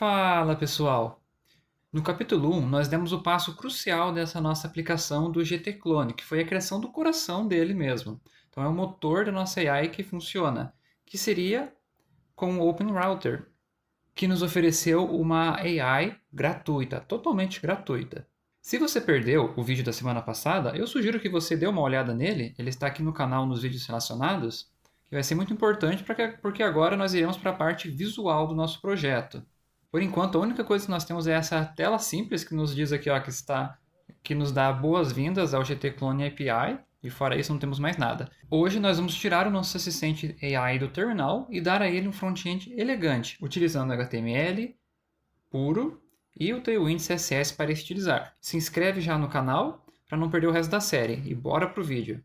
Fala pessoal! No capítulo 1, nós demos o passo crucial dessa nossa aplicação do GT Clone, que foi a criação do coração dele mesmo. Então é o motor da nossa AI que funciona, que seria com o Open Router, que nos ofereceu uma AI gratuita, totalmente gratuita. Se você perdeu o vídeo da semana passada, eu sugiro que você dê uma olhada nele, ele está aqui no canal nos vídeos relacionados, que vai ser muito importante porque agora nós iremos para a parte visual do nosso projeto. Por enquanto, a única coisa que nós temos é essa tela simples que nos diz aqui ó, que nos dá boas-vindas ao GT Clone API, e fora isso não temos mais nada. Hoje nós vamos tirar o nosso assistente AI do terminal e dar a ele um front-end elegante, utilizando HTML puro e o Tailwind CSS para estilizar. Se inscreve já no canal para não perder o resto da série e bora pro vídeo.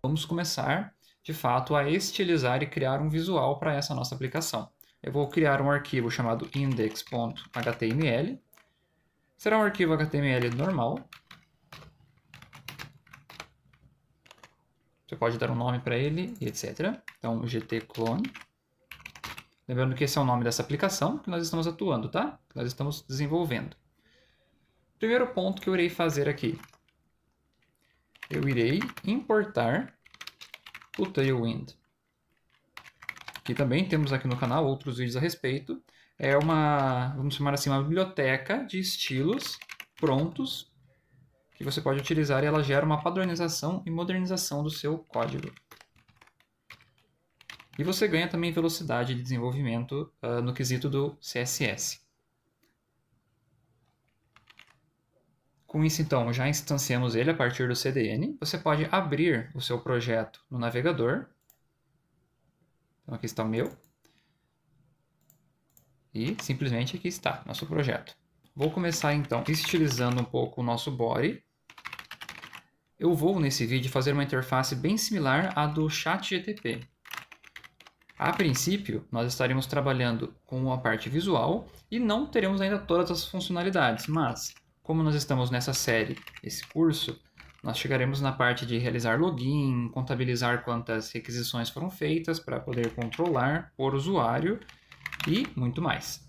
Vamos começar, de fato, a estilizar e criar um visual para essa nossa aplicação. Eu vou criar um arquivo chamado index.html. Será um arquivo HTML normal. Você pode dar um nome para ele, etc. Então, GT Clone. Lembrando que esse é o nome dessa aplicação que nós estamos atuando, tá? Que nós estamos desenvolvendo. Primeiro ponto que eu irei fazer aqui. Eu irei importar o Tailwind. Que também temos aqui no canal outros vídeos a respeito. É uma, vamos chamar assim, uma biblioteca de estilos prontos que você pode utilizar e ela gera uma padronização e modernização do seu código. E você ganha também velocidade de desenvolvimento no quesito do CSS. Com isso, então, já instanciamos ele a partir do CDN. Você pode abrir o seu projeto no navegador. Então, aqui está o meu. E simplesmente aqui está nosso projeto. Vou começar, então, estilizando um pouco o nosso body. Eu vou, nesse vídeo, fazer uma interface bem similar à do ChatGTP. A princípio, nós estaremos trabalhando com a parte visual e não teremos ainda todas as funcionalidades, mas como nós estamos nessa série, esse curso, nós chegaremos na parte de realizar login, contabilizar quantas requisições foram feitas para poder controlar por usuário e muito mais.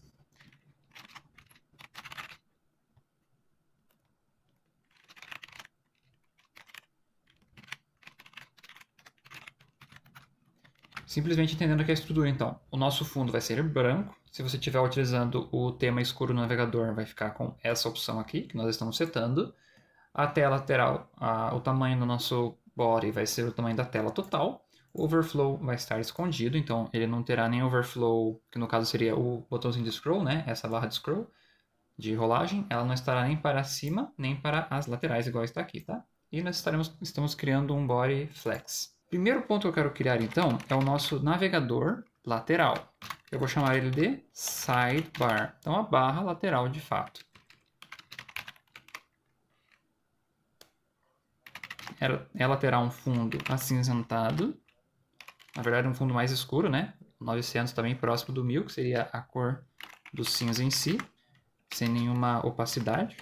Simplesmente entendendo aqui a estrutura, então. O nosso fundo vai ser branco. Se você estiver utilizando o tema escuro no navegador, vai ficar com essa opção aqui, que nós estamos setando. A tela lateral, o tamanho do nosso body vai ser o tamanho da tela total. O overflow vai estar escondido, então ele não terá nem overflow, que no caso seria o botãozinho de scroll, né? Essa barra de scroll, de rolagem. Ela não estará nem para cima, nem para as laterais, igual está aqui, tá? E nós estamos criando um body flex. Primeiro ponto que eu quero criar, então, é o nosso navegador lateral. Eu vou chamar ele de sidebar. Então, a barra lateral de fato. Ela terá um fundo acinzentado. Na verdade, um fundo mais escuro, né? 900 também próximo do 1000, que seria a cor do cinza em si, sem nenhuma opacidade.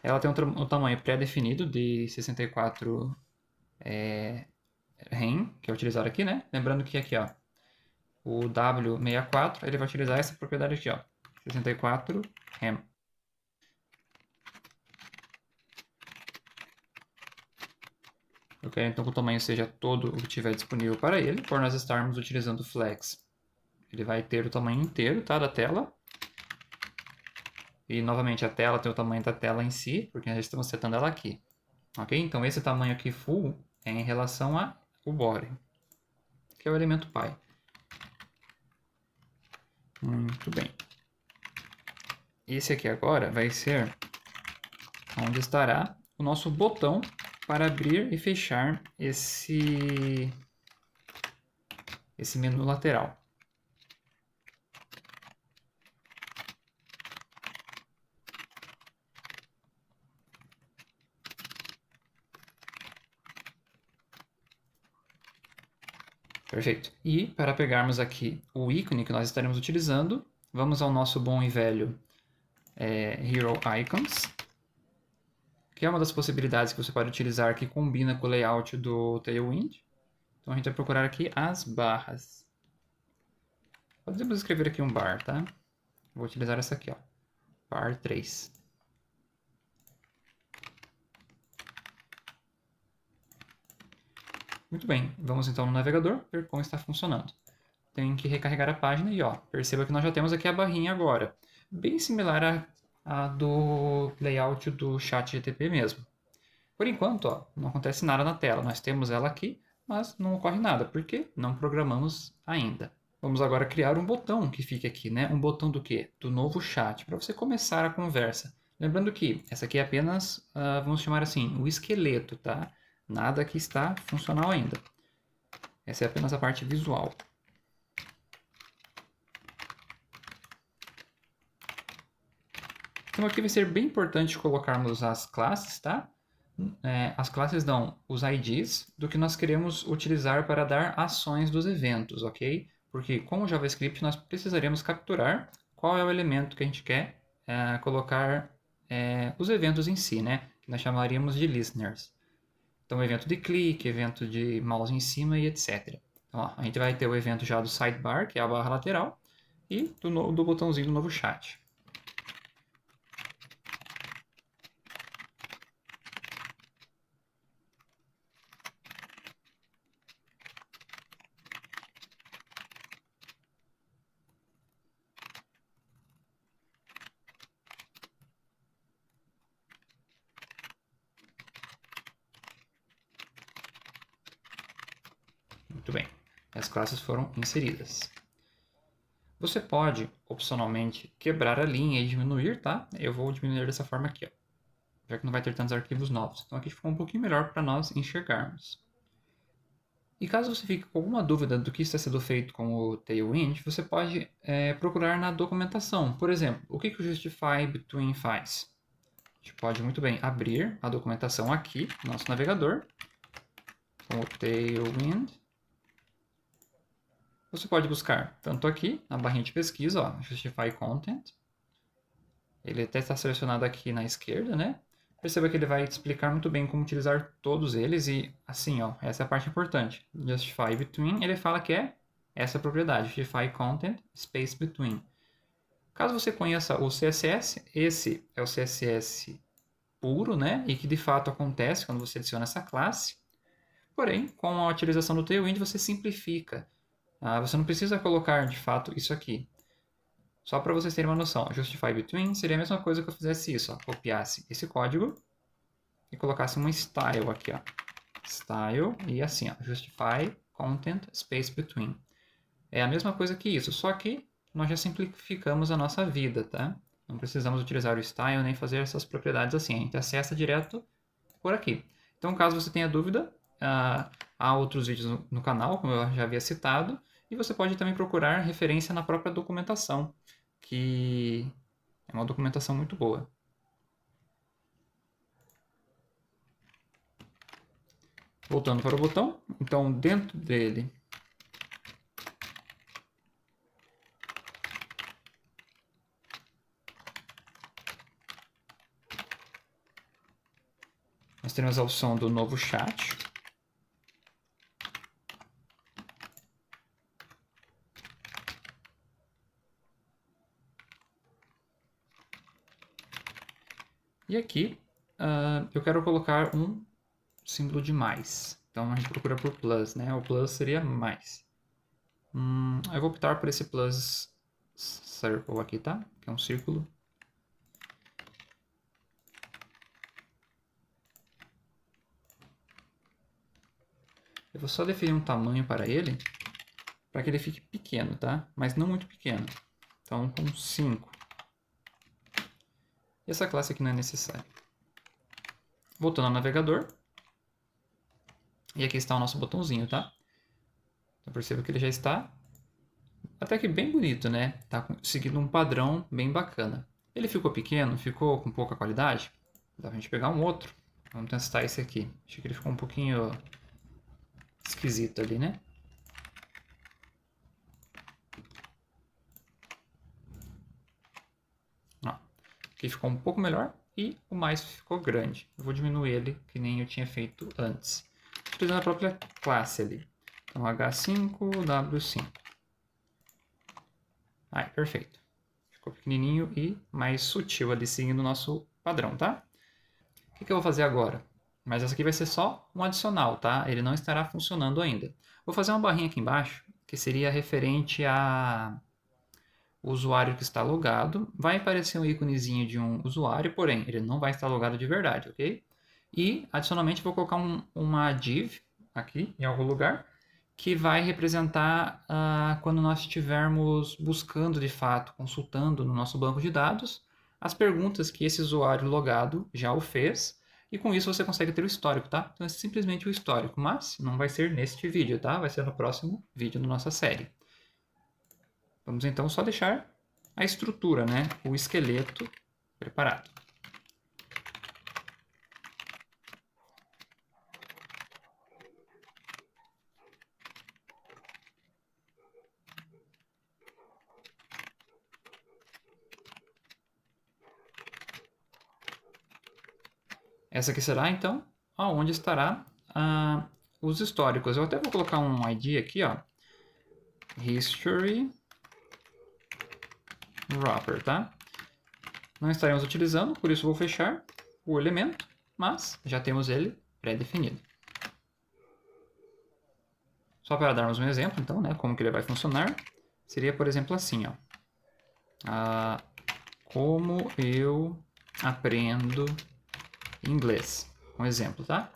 Ela tem um tamanho pré-definido de 64 rem, que é utilizado aqui, né? Lembrando que aqui, ó, o W64, ele vai utilizar essa propriedade aqui, ó, 64 rem. Eu quero então que o tamanho seja todo o que tiver disponível para ele, por nós estarmos utilizando o flex. Ele vai ter o tamanho inteiro, tá, da tela. E novamente a tela tem o tamanho da tela em si, porque nós estamos setando ela aqui. Ok? Então esse tamanho aqui full é em relação ao body, que é o elemento pi. Muito bem. Esse aqui agora vai ser onde estará o nosso botão para abrir e fechar esse menu lateral. Perfeito. E para pegarmos aqui o ícone que nós estaremos utilizando, vamos ao nosso bom e velho Hero Icons, que é uma das possibilidades que você pode utilizar que combina com o layout do Tailwind. Então a gente vai procurar aqui as barras. Podemos escrever aqui um bar, tá? Vou utilizar essa aqui, ó, bar 3. Muito bem, vamos então no navegador ver como está funcionando. Tem que recarregar a página e ó, perceba que nós já temos aqui a barrinha agora. Bem similar à do layout do ChatGPT mesmo. Por enquanto, ó, não acontece nada na tela. Nós temos ela aqui, mas não ocorre nada, porque não programamos ainda. Vamos agora criar um botão que fique aqui, né? Um botão do quê? Do novo chat, para você começar a conversa. Lembrando que essa aqui é apenas, vamos chamar assim, o esqueleto, tá? Nada que está funcional ainda. Essa é apenas a parte visual. Então aqui vai ser bem importante colocarmos as classes, tá? As classes dão os IDs do que nós queremos utilizar para dar ações dos eventos, ok? Porque com o JavaScript nós precisaremos capturar qual é o elemento que a gente quer colocar os eventos em si, né? Que nós chamaríamos de listeners. Então, evento de clique, evento de mouse em cima e etc. Então, ó, a gente vai ter o evento já do sidebar, que é a barra lateral, e do botãozinho do novo chat. Muito bem, as classes foram inseridas. Você pode, opcionalmente, quebrar a linha e diminuir, tá? Eu vou diminuir dessa forma aqui, ó, já que não vai ter tantos arquivos novos. Então aqui ficou um pouquinho melhor para nós enxergarmos. E caso você fique com alguma dúvida do que está sendo feito com o Tailwind, você pode procurar na documentação. Por exemplo, o que o Justify Between faz? A gente pode muito bem abrir a documentação aqui no nosso navegador, com o Tailwind. Você pode buscar tanto aqui, na barrinha de pesquisa, ó, Justify Content. Ele até está selecionado aqui na esquerda, né? Perceba que ele vai explicar muito bem como utilizar todos eles e, assim, ó, essa é a parte importante. Justify Between, ele fala que é essa propriedade, Justify Content, Space Between. Caso você conheça o CSS, esse é o CSS puro, né? E que de fato acontece quando você adiciona essa classe. Porém, com a utilização do Tailwind, você simplifica. Você não precisa colocar, de fato, isso aqui. Só para vocês terem uma noção, Justify Between seria a mesma coisa que eu fizesse isso, ó, copiasse esse código e colocasse um style aqui, ó. Style e assim, ó, Justify Content Space Between. É a mesma coisa que isso, só que nós já simplificamos a nossa vida, tá? Não precisamos utilizar o style nem fazer essas propriedades assim, a gente acessa direto por aqui. Então, caso você tenha dúvida, há outros vídeos no canal, como eu já havia citado, e você pode também procurar referência na própria documentação, que é uma documentação muito boa. Voltando para o botão, então dentro dele nós temos a opção do novo chat. E aqui eu quero colocar um símbolo de mais. Então a gente procura por plus, né? O plus seria mais. Eu vou optar por esse plus circle aqui, tá? Que é um círculo. Eu vou só definir um tamanho para ele, para que ele fique pequeno, tá? Mas não muito pequeno. Então com 5. Essa classe aqui não é necessária. Voltando ao navegador. E aqui está o nosso botãozinho, tá? Então perceba que ele já está até que bem bonito, né? Tá seguindo um padrão bem bacana. Ele ficou pequeno, ficou com pouca qualidade. Dá pra gente pegar um outro. Vamos testar esse aqui. Achei que ele ficou um pouquinho esquisito ali, né? Ó, aqui ficou um pouco melhor. e o mais ficou grande. Eu vou diminuir ele, que nem eu tinha feito antes, utilizando a própria classe ali. Então, H5W5. Aí, perfeito. Ficou pequenininho e mais sutil ali, seguindo o nosso padrão, tá? O que eu vou fazer agora? Mas essa aqui vai ser só um adicional, tá? Ele não estará funcionando ainda. Vou fazer uma barrinha aqui embaixo, que seria referente a o usuário que está logado. Vai aparecer um íconezinho de um usuário, porém, ele não vai estar logado de verdade, ok? E, adicionalmente, vou colocar uma div aqui, em algum lugar, que vai representar quando nós estivermos buscando, de fato, consultando no nosso banco de dados, as perguntas que esse usuário logado já o fez, e com isso você consegue ter o histórico, tá? Então é simplesmente o histórico, mas não vai ser neste vídeo, tá? Vai ser no próximo vídeo da nossa série. Vamos então só deixar a estrutura, né? O esqueleto preparado. Essa aqui será então aonde estará os históricos. Eu até vou colocar um ID aqui, ó. History wrapper, tá? Não estaremos utilizando, por isso vou fechar o elemento, mas já temos ele pré-definido. Só para darmos um exemplo, então, né, como que ele vai funcionar, seria, por exemplo, assim, ó. Como eu aprendo inglês. Um exemplo, tá?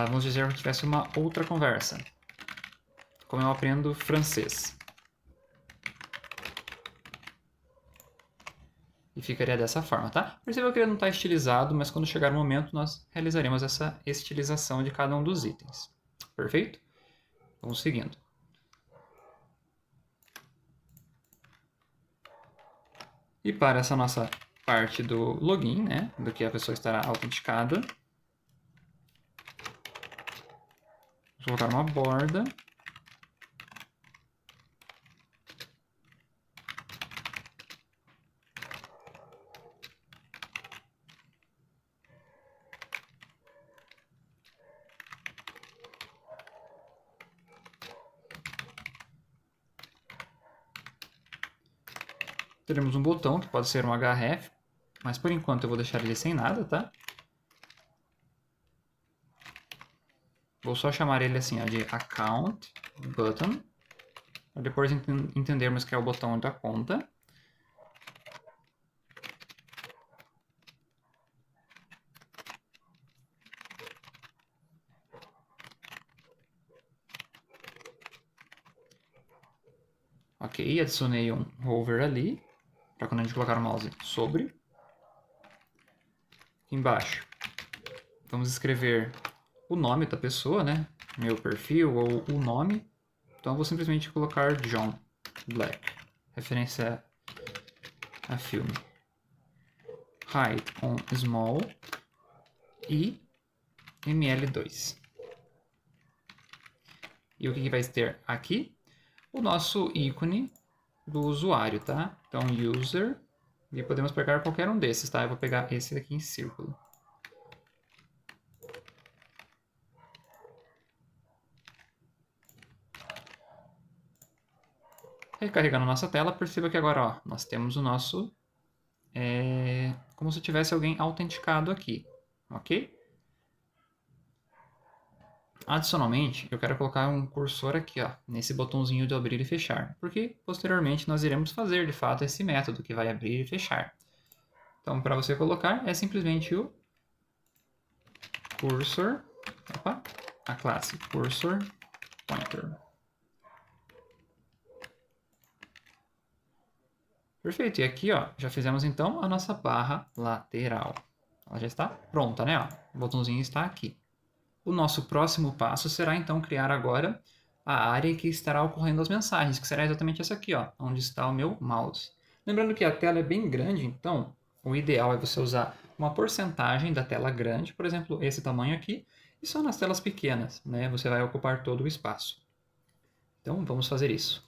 Vamos dizer que tivesse uma outra conversa. Como eu aprendo francês. E ficaria dessa forma, tá? Perceba que ele não está estilizado, mas quando chegar o momento nós realizaremos essa estilização de cada um dos itens. Perfeito? Vamos seguindo. E para essa nossa parte do login, né, do que a pessoa estará autenticada, vou colocar uma borda. Teremos um botão que pode ser um href, mas por enquanto eu vou deixar ele sem nada, tá? Vou só chamar ele assim, ó, de account button, para depois entendermos que é o botão da conta. Ok, adicionei um hover ali, para quando a gente colocar o mouse sobre. Aqui embaixo, vamos escrever o nome da pessoa, né? Meu perfil ou o nome. Então eu vou simplesmente colocar John Black, referência a filme. Height on small e ml2. E o que vai ter aqui? O nosso ícone do usuário, tá? Então, user, e podemos pegar qualquer um desses, tá? Eu vou pegar esse aqui em círculo. Recarregando a nossa tela, perceba que agora ó, nós temos o nosso... como se tivesse alguém autenticado aqui, ok? Adicionalmente, eu quero colocar um cursor aqui, ó, nesse botãozinho de abrir e fechar, porque posteriormente nós iremos fazer de fato esse método que vai abrir e fechar. Então, para você colocar, é simplesmente o cursor, a classe cursor pointer. Perfeito, e aqui ó, já fizemos então a nossa barra lateral. Ela já está pronta, né? Ó, o botãozinho está aqui. O nosso próximo passo será então criar agora a área que estará ocorrendo as mensagens, que será exatamente essa aqui, ó, onde está o meu mouse. Lembrando que a tela é bem grande, então o ideal é você usar uma porcentagem da tela grande, por exemplo, esse tamanho aqui, e só nas telas pequenas, né, você vai ocupar todo o espaço. Então vamos fazer isso.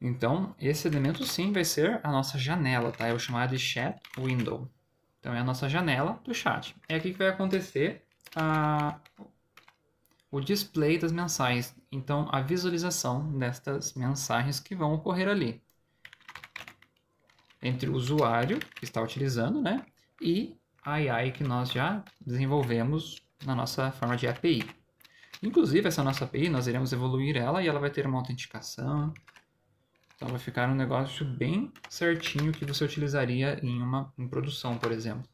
Então, esse elemento sim vai ser a nossa janela, tá? Eu vou chamar de chat window. Então, é a nossa janela do chat. É aqui que vai acontecer o display das mensagens. Então, a visualização destas mensagens que vão ocorrer ali. Entre o usuário que está utilizando, né? E a AI que nós já desenvolvemos na nossa forma de API. Inclusive, essa nossa API, nós iremos evoluir ela e ela vai ter uma autenticação. Então, vai ficar um negócio bem certinho que você utilizaria em produção, por exemplo.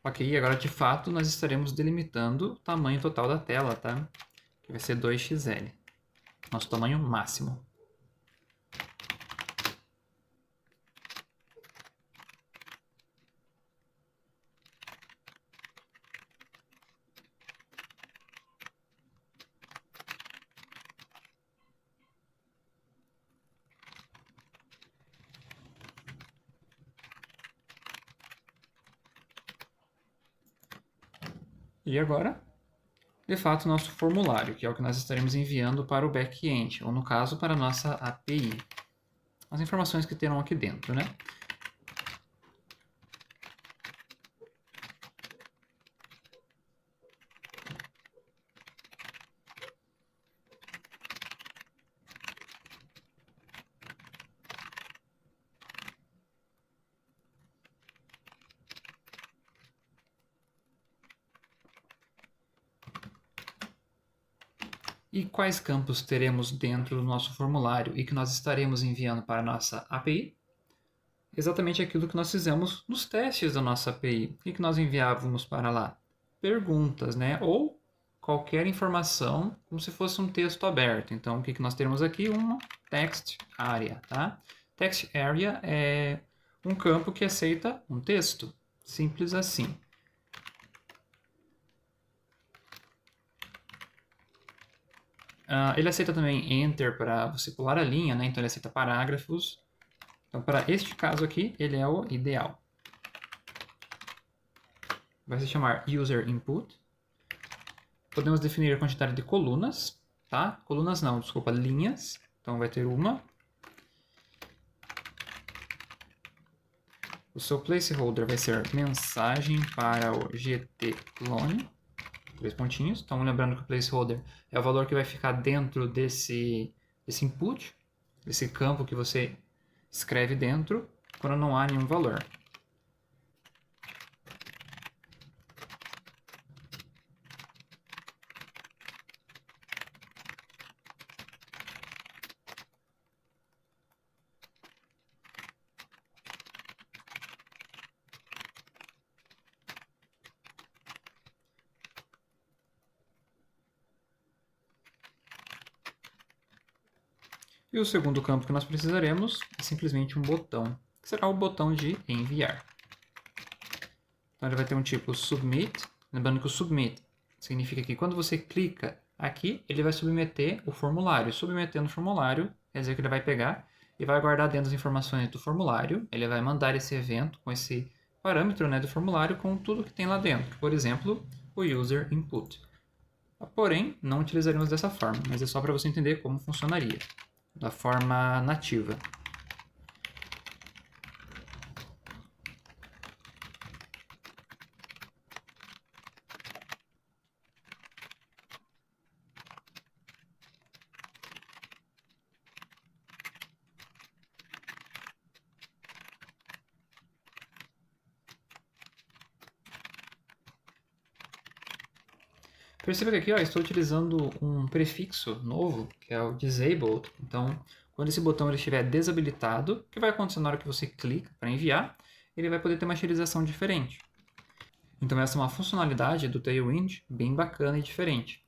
Ok, agora de fato nós estaremos delimitando o tamanho total da tela, tá? Que vai ser 2xl, nosso tamanho máximo. E agora, de fato, nosso formulário, que é o que nós estaremos enviando para o back-end, ou no caso, para a nossa API. As informações que terão aqui dentro, né? E quais campos teremos dentro do nosso formulário e que nós estaremos enviando para a nossa API? Exatamente aquilo que nós fizemos nos testes da nossa API. O que nós enviávamos para lá? Perguntas, né? Ou qualquer informação, como se fosse um texto aberto. Então, o que nós temos aqui? Uma text area, tá? Text area é um campo que aceita um texto. Simples assim. Ele aceita também enter para você pular a linha, né? Então ele aceita parágrafos. Então, para este caso aqui, ele é o ideal. Vai se chamar user input. Podemos definir a quantidade de colunas, tá? Colunas não, desculpa, linhas. Então vai ter uma. O seu placeholder vai ser mensagem para o GTClone. 3 pontinhos. Então lembrando que o placeholder é o valor que vai ficar dentro desse input, desse campo que você escreve dentro, quando não há nenhum valor. E o segundo campo que nós precisaremos é simplesmente um botão, que será o botão de enviar. Então ele vai ter um tipo submit, lembrando que o submit significa que quando você clica aqui, ele vai submeter o formulário. Submetendo o formulário, quer dizer que ele vai pegar e vai guardar dentro as informações do formulário, ele vai mandar esse evento com esse parâmetro, né, do formulário com tudo que tem lá dentro. Por exemplo, o user input. Porém, não utilizaremos dessa forma, mas é só para você entender como funcionaria, da forma nativa. Perceba que aqui estou utilizando um prefixo novo, que é o disabled. Então, quando esse botão ele estiver desabilitado, o que vai acontecer na hora que você clica para enviar, ele vai poder ter uma utilização diferente. Então, essa é uma funcionalidade do Tailwind bem bacana e diferente.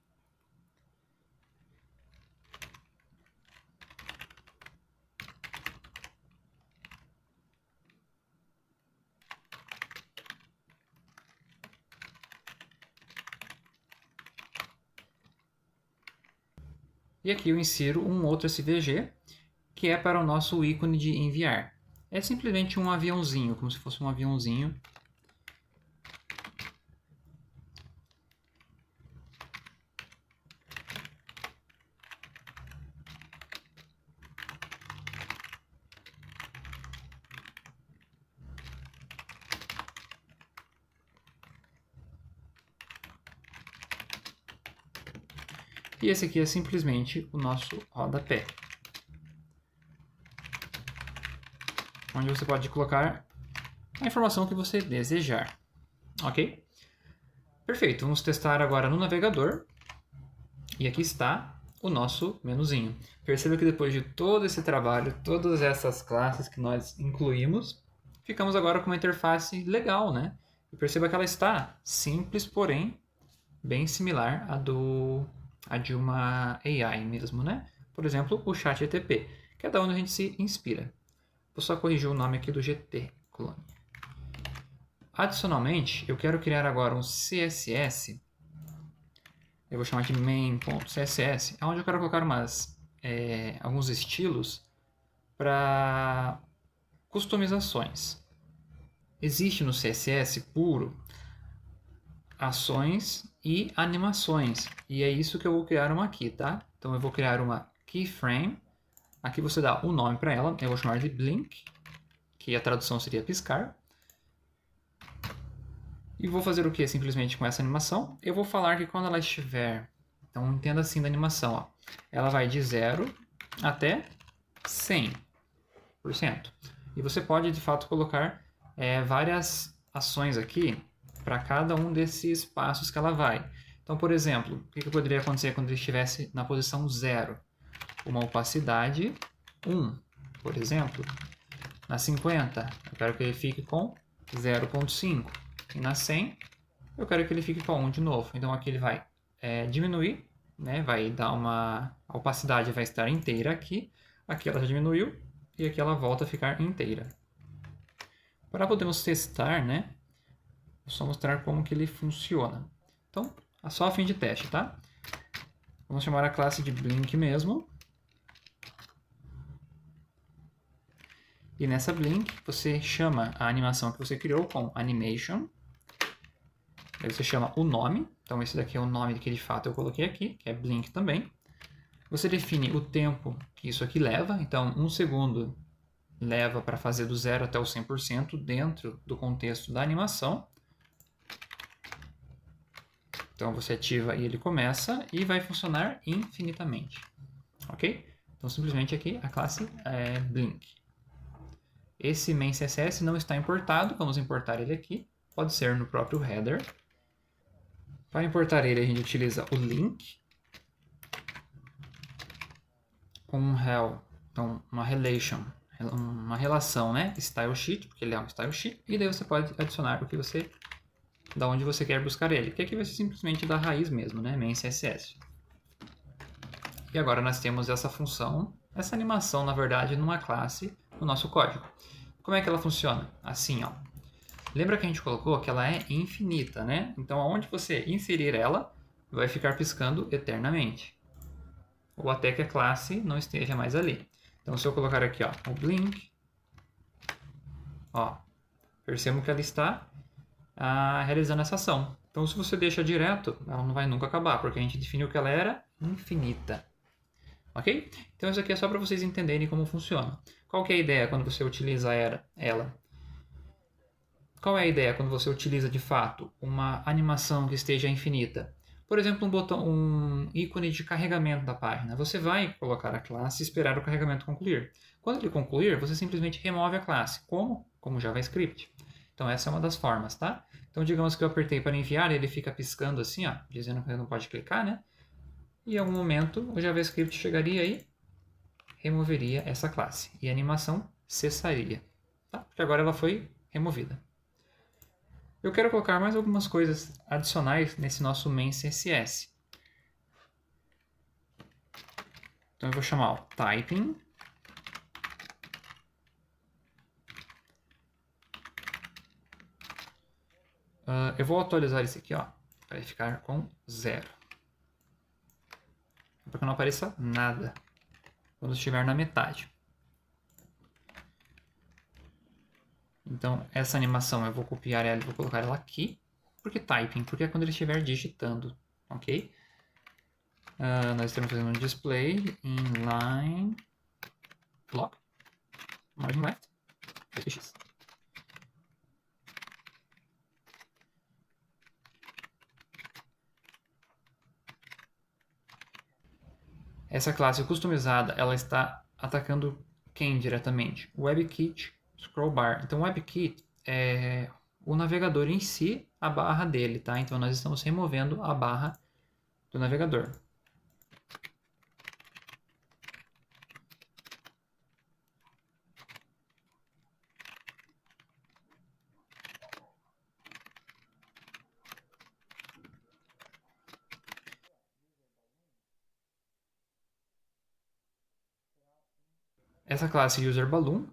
E aqui eu insiro um outro SVG, que é para o nosso ícone de enviar. É simplesmente um aviãozinho, como se fosse um aviãozinho. E esse aqui é simplesmente o nosso rodapé, onde você pode colocar a informação que você desejar. Ok? Perfeito, vamos testar agora no navegador. E aqui está o nosso menuzinho. Perceba que depois de todo esse trabalho, todas essas classes que nós incluímos, ficamos agora com uma interface legal, né? E perceba que ela está simples, porém bem similar à de uma AI mesmo, né? Por exemplo, o ChatGPT, que é da onde a gente se inspira. Vou só corrigir o nome aqui do GT Clone. Adicionalmente, eu quero criar agora um CSS. Eu vou chamar de main.css, onde eu quero colocar alguns estilos para customizações. Existe no CSS puro ações e animações, e é isso que eu vou criar uma aqui, tá? Então eu vou criar uma keyframe. Aqui você dá o nome para ela, eu vou chamar de blink, que a tradução seria piscar. E vou fazer o que simplesmente com essa animação? Eu vou falar que quando ela estiver, então entenda assim da animação, ó, ela vai de 0 até 100%. E você pode de fato colocar várias ações aqui para cada um desses passos que ela vai. Então, por exemplo, o que poderia acontecer quando ele estivesse na posição 0? Uma opacidade 1, por exemplo. Na 50, eu quero que ele fique com 0,5. E na 100, eu quero que ele fique com 1 de novo. Então aqui ele vai diminuir, né? Vai dar uma... A opacidade vai estar inteira aqui. Aqui ela já diminuiu e aqui ela volta a ficar inteira. Para podermos testar, né? Vou só mostrar como que ele funciona. Então, só a fim de teste, tá? Vamos chamar a classe de Blink mesmo. E nessa Blink, você chama a animação que você criou com Animation. Aí você chama o nome. Então esse daqui é o nome que de fato eu coloquei aqui, que é Blink também. Você define o tempo que isso aqui leva. Então 1 segundo leva para fazer do 0 até o 100% dentro do contexto da animação. Então você ativa e ele começa e vai funcionar infinitamente. Ok? Então simplesmente aqui a classe é Blink. Esse main CSS não está importado, vamos importar ele aqui. Pode ser no próprio header. Para importar ele a gente utiliza o link com um rel, então uma relação, né? Style sheet, porque ele é um style sheet, e daí você pode adicionar o que você, da onde você quer buscar ele, que aqui vai ser simplesmente da raiz mesmo, né? Main CSS. E agora nós temos essa função, essa animação, na verdade, numa classe no nosso código. Como é que ela funciona? Assim, ó. Lembra que a gente colocou que ela é infinita, né? Então, aonde você inserir ela, vai ficar piscando eternamente. Ou até que a classe não esteja mais ali. Então, se eu colocar aqui, ó, o blink, ó, percebam que ela está realizando essa ação. Então, se você deixa direto, ela não vai nunca acabar, porque a gente definiu que ela era infinita. Ok? Então, isso aqui é só para vocês entenderem como funciona. Qual que é a ideia quando você utiliza ela? Qual é a ideia quando você utiliza de fato uma animação que esteja infinita? Por exemplo, um ícone de carregamento da página. Você vai colocar a classe e esperar o carregamento concluir. Quando ele concluir, você simplesmente remove a classe. Como? Como JavaScript. Então essa é uma das formas, tá? Então digamos que eu apertei para enviar, ele fica piscando assim, ó, dizendo que não pode clicar, né? E em algum momento o JavaScript chegaria e removeria essa classe. E a animação cessaria, tá? Porque agora ela foi removida. Eu quero colocar mais algumas coisas adicionais nesse nosso main CSS. Então eu vou chamar o typing. Eu vou atualizar esse aqui, ó, para ficar com 0. para que não apareça nada quando estiver na metade. Então, essa animação eu vou copiar ela e vou colocar ela aqui. Por que typing? Porque é quando ele estiver digitando, ok? Nós estamos fazendo um display inline block, margin left, 2x. Essa classe customizada, ela está atacando quem diretamente? O WebKit Scrollbar. Então, o WebKit é o navegador em si, a barra dele, tá? Então, nós estamos removendo a barra do navegador. Essa classe UserBalloon,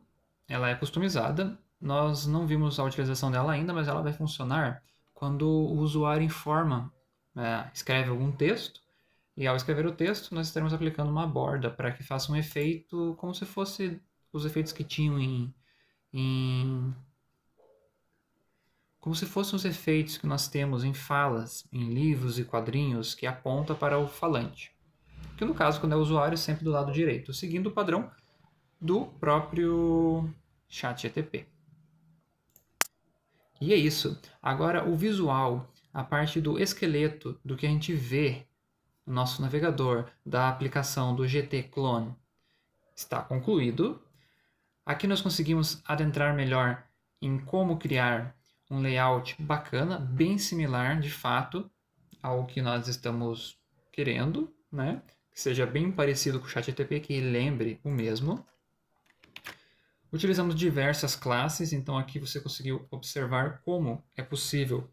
ela é customizada. Nós não vimos a utilização dela ainda, mas ela vai funcionar quando o usuário informa, escreve algum texto, e ao escrever o texto, nós estaremos aplicando uma borda para que faça um efeito como se fosse os efeitos que tinham como se fossem os efeitos que nós temos em falas, em livros e quadrinhos que aponta para o falante. Que no caso, quando é o usuário, sempre do lado direito, seguindo o padrão do próprio ChatGPT. E é isso. Agora, o visual, a parte do esqueleto, do que a gente vê no nosso navegador, da aplicação do GT Clone, está concluído. Aqui nós conseguimos adentrar melhor em como criar um layout bacana, bem similar, de fato, ao que nós estamos querendo, né? Que seja bem parecido com o ChatGPT, que lembre o mesmo. Utilizamos diversas classes, então aqui você conseguiu observar como é possível,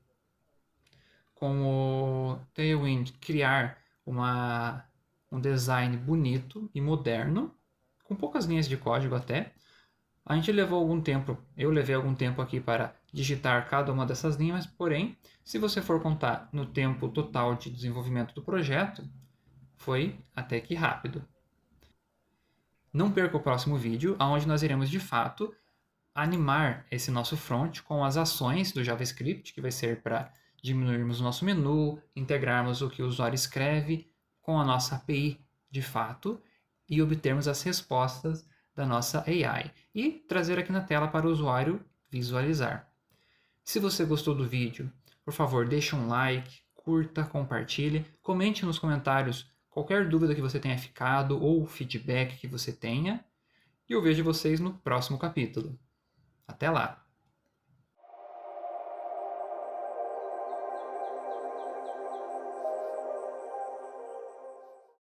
com o Tailwind, criar um design bonito e moderno, com poucas linhas de código até. A gente levou algum tempo, eu levei algum tempo aqui para digitar cada uma dessas linhas, porém, se você for contar no tempo total de desenvolvimento do projeto, foi até que rápido. Não perca o próximo vídeo, onde nós iremos de fato animar esse nosso front com as ações do JavaScript, que vai ser para diminuirmos o nosso menu, integrarmos o que o usuário escreve com a nossa API de fato e obtermos as respostas da nossa AI e trazer aqui na tela para o usuário visualizar. Se você gostou do vídeo, por favor, deixe um like, curta, compartilhe, comente nos comentários qualquer dúvida que você tenha ficado ou feedback que você tenha, e eu vejo vocês no próximo capítulo. Até lá!